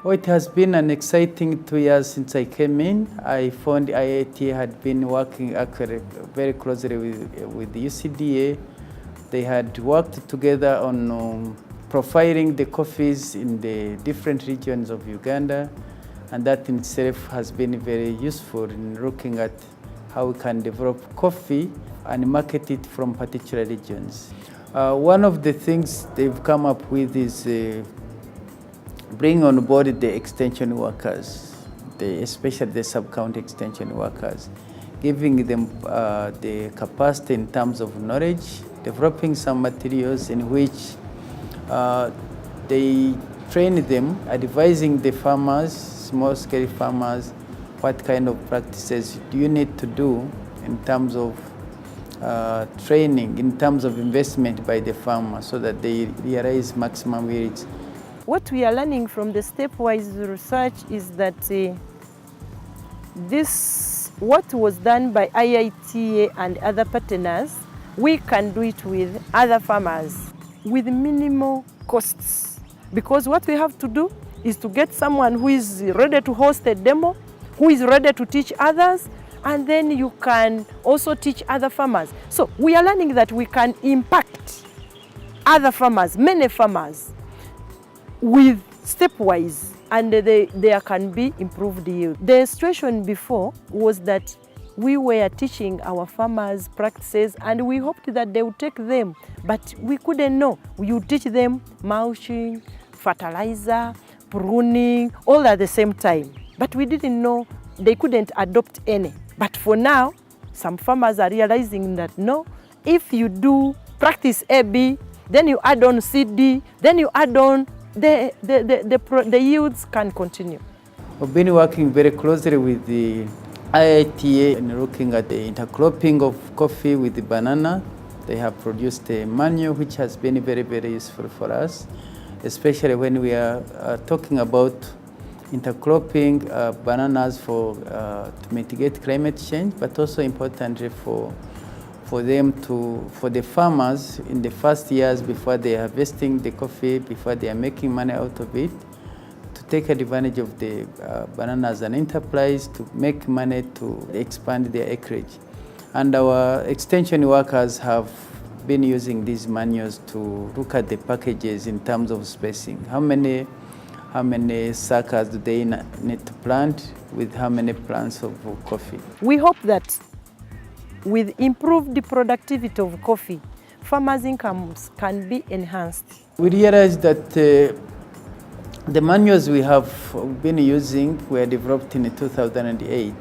Oh, it has been an exciting 2 years since I came in. I found IITA had been working actually very closely with the UCDA. They had worked together on profiling the coffees in the different regions of Uganda, and that in itself has been very useful in looking at how we can develop coffee and market it from particular regions. One of the things they've come up with is bring on board the extension workers, especially the sub-county extension workers, giving them the capacity in terms of knowledge, developing some materials in which they train them, advising the farmers, small-scale farmers, what kind of practices do you need to do in terms of training, in terms of investment by the farmer so that they realize maximum yields. What we are learning from the stepwise research is that what was done by IITA and other partners, we can do it with other farmers with minimal costs. Because what we have to do is to get someone who is ready to host a demo, who is ready to teach others, and then you can also teach other farmers. So we are learning that we can impact other farmers, many farmers, with stepwise, and there can be improved yield. The situation before was that we were teaching our farmers practices and we hoped that they would take them, but we couldn't know. We would teach them mulching, fertilizer, pruning, all at the same time. But we didn't know they couldn't adopt any. But for now, some farmers are realizing that no, if you do practice AB, then you add on CD, then you add on, the yields can continue. We've been working very closely with the IITA and looking at the intercropping of coffee with the banana. They have produced a manual which has been very, very useful for us, especially when we are talking about intercropping bananas to mitigate climate change, but also importantly for the farmers in the first years before they are harvesting the coffee, before they are making money out of it, to take advantage of the banana as an enterprise, to make money, to expand their acreage. And our extension workers have been using these manuals to look at the packages in terms of spacing. How many suckers do they need to plant with how many plants of coffee? We hope that with improved productivity of coffee, farmers' incomes can be enhanced. We realized that the manuals we have been using were developed in 2008.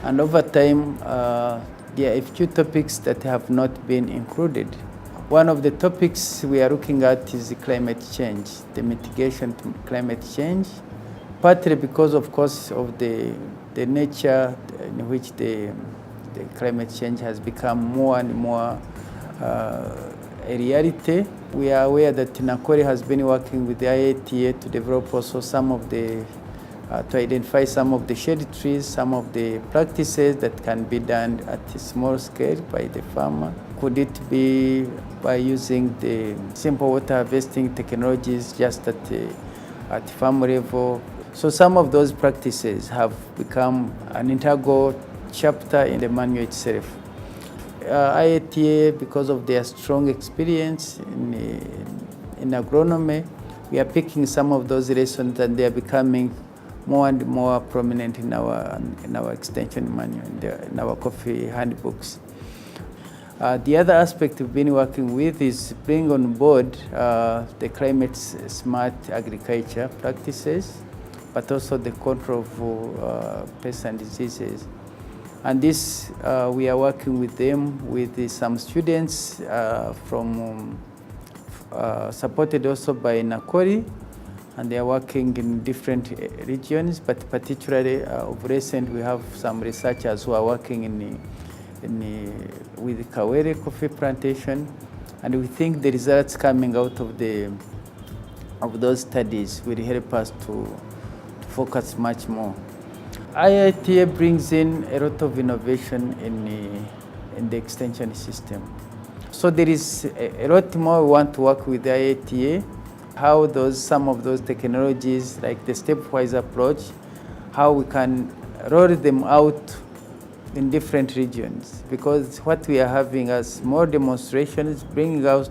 And over time, there are a few topics that have not been included. One of the topics we are looking at is climate change, the mitigation to climate change, partly because, of course, of the nature in which the climate change has become more and more a reality. We are aware that Nakori has been working with the IITA to develop also some of the, to identify some of the shade trees, some of the practices that can be done at a small scale by the farmer. Could it be by using the simple water harvesting technologies just at farm level? So some of those practices have become an integral chapter in the manual itself. IITA, because of their strong experience in agronomy, we are picking some of those lessons and they are becoming more and more prominent in our extension manual, in our coffee handbooks. The other aspect we've been working with is bring on board the climate smart agriculture practices, but also the control of pests and diseases. And this, we are working with them, with some students supported also by Nakori, and they are working in different regions, but particularly of recent, we have some researchers who are working with Kawere coffee plantation, and we think the results coming out of those studies will help us to focus much more. IITA brings in a lot of innovation in the extension system. So there is a lot more we want to work with the IITA how some of those technologies, like the stepwise approach, how we can roll them out in different regions, because what we are having as more demonstrations, bringing out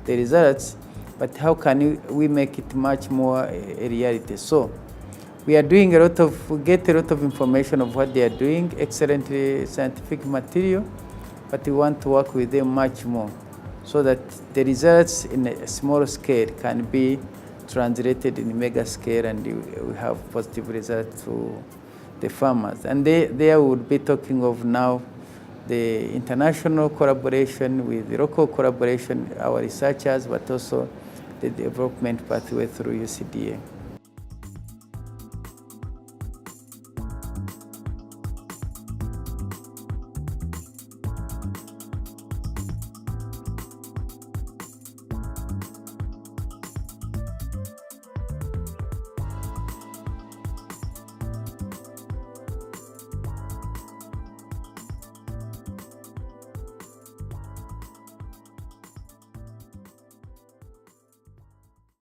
the results, but how can we make it much more a reality? So we are doing we get a lot of information of what they are doing, excellent scientific material, but we want to work with them much more so that the results in a small scale can be translated in mega scale, and we have positive results to the farmers. And there would be talking of now the international collaboration with the local collaboration, our researchers, but also the development pathway through UCDA.